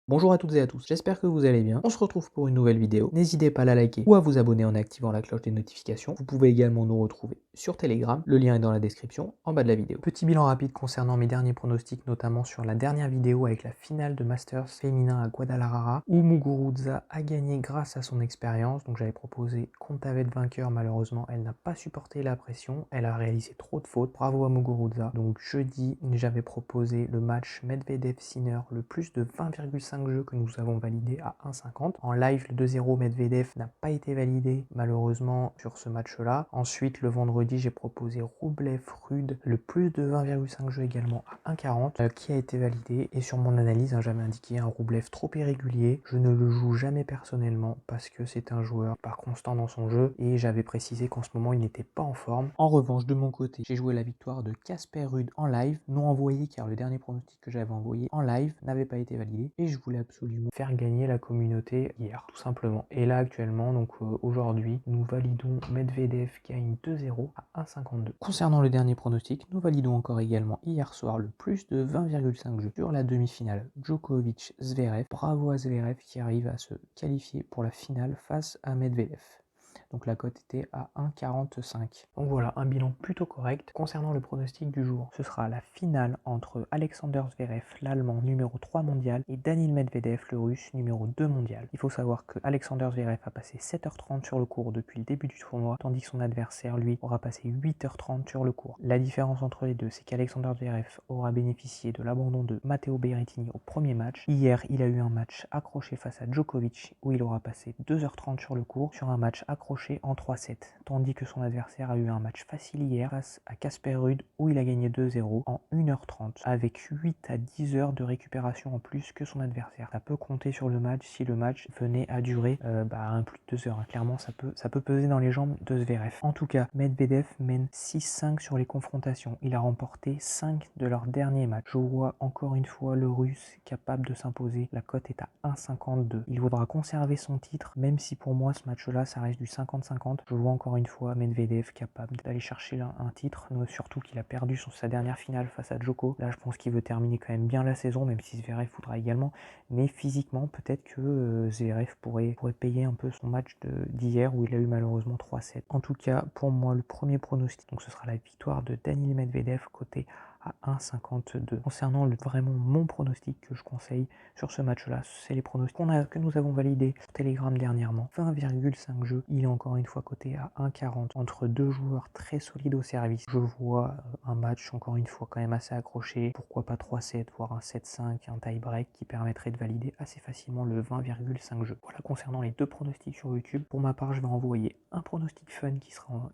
Bonjour à toutes et à tous, j'espère que vous allez bien. On se retrouve pour une nouvelle vidéo. N'hésitez pas à la liker ou à vous abonner en activant la cloche des notifications. Vous pouvez également nous retrouver sur Telegram, le lien est dans la description en bas de la vidéo. Petit bilan rapide concernant mes derniers pronostics, notamment sur la dernière vidéo avec la finale de Masters féminin à Guadalajara, où Muguruza a gagné grâce à son expérience. Donc j'avais proposé Kontaveit vainqueur, malheureusement elle n'a pas supporté la pression, elle a réalisé trop de fautes. Bravo à Muguruza. Donc jeudi, j'avais proposé le match Medvedev-Sinner, le plus de 20,5 jeux que nous avons validé à 1,50. En live, le 2-0 Medvedev n'a pas été validé malheureusement sur ce match-là. Ensuite, le vendredi, j'ai proposé Rublev-Rude, le plus de 20,5 jeux également à 1,40 qui a été validé. Et sur mon analyse, j'avais indiqué un Rublev trop irrégulier. Je ne le joue jamais personnellement parce que c'est un joueur pas constant dans son jeu et j'avais précisé qu'en ce moment, il n'était pas en forme. En revanche, de mon côté, j'ai joué la victoire de Casper Ruud en live, non envoyé car le dernier pronostic que j'avais envoyé en live n'avait pas été validé et je voulais absolument faire gagner la communauté hier, tout simplement. Et là actuellement, donc aujourd'hui, nous validons Medvedev qui gagne 2-0 à 1,52. Concernant le dernier pronostic, nous validons encore également hier soir le plus de 20,5 jeux sur la demi-finale Djokovic-Zverev. Bravo à Zverev qui arrive à se qualifier pour la finale face à Medvedev. Donc la cote était à 1,45. Donc voilà, un bilan plutôt correct. Concernant le pronostic du jour, ce sera la finale entre Alexander Zverev, l'Allemand numéro 3 mondial, et Daniil Medvedev, le Russe numéro 2 mondial. Il faut savoir que Alexander Zverev a passé 7h30 sur le court depuis le début du tournoi, tandis que son adversaire, lui, aura passé 8h30 sur le court. La différence entre les deux, c'est qu'Alexander Zverev aura bénéficié de l'abandon de Matteo Berrettini au premier match. Hier, il a eu un match accroché face à Djokovic, où il aura passé 2h30 sur le court, sur un match accroché en 3-7, tandis que son adversaire a eu un match facile hier face à Casper Ruud où il a gagné 2-0 en 1h30 avec 8 à 10 heures de récupération en plus que son adversaire. Ça peut compter sur le match si le match venait à durer un plus de 2 heures. Clairement, ça peut peser dans les jambes de Zverev. En tout cas, Medvedev mène 6-5 sur les confrontations. Il a remporté 5 de leurs derniers matchs. Je vois encore une fois le Russe capable de s'imposer. La cote est à 1,52. Il voudra conserver son titre, même si pour moi ce match-là, ça reste du 50-50. Je vois encore une fois Medvedev capable d'aller chercher un titre, surtout qu'il a perdu sa dernière finale face à Djoko. Là, je pense qu'il veut terminer quand même bien la saison, même si Zverev voudra également. Mais physiquement, peut-être que Zverev pourrait payer un peu son match d'hier où il a eu malheureusement 3-7. En tout cas, pour moi, le premier pronostic, donc ce sera la victoire de Daniil Medvedev côté à 1,52. Concernant vraiment mon pronostic que je conseille sur ce match-là, c'est les pronostics que nous avons validés sur Telegram dernièrement. 20,5 jeux, il est encore une fois coté à 1,40 entre deux joueurs très solides au service. Je vois un match encore une fois quand même assez accroché, pourquoi pas 3-7, voire un 7-5, un tie-break qui permettrait de valider assez facilement le 20,5 jeux. Voilà concernant les deux pronostics sur YouTube. Pour ma part, je vais envoyer un pronostic fun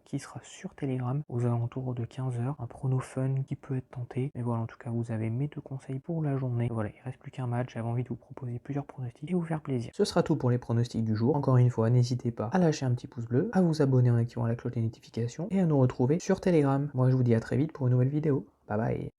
qui sera sur Telegram aux alentours de 15h, un prono fun qui peut être tenté. Mais voilà, en tout cas, vous avez mes deux conseils pour la journée. Voilà, il reste plus qu'un match, j'avais envie de vous proposer plusieurs pronostics et vous faire plaisir. Ce sera tout pour les pronostics du jour. Encore une fois, n'hésitez pas à lâcher un petit pouce bleu, à vous abonner en activant la cloche des notifications et à nous retrouver sur Telegram. Moi, je vous dis à très vite pour une nouvelle vidéo. Bye bye.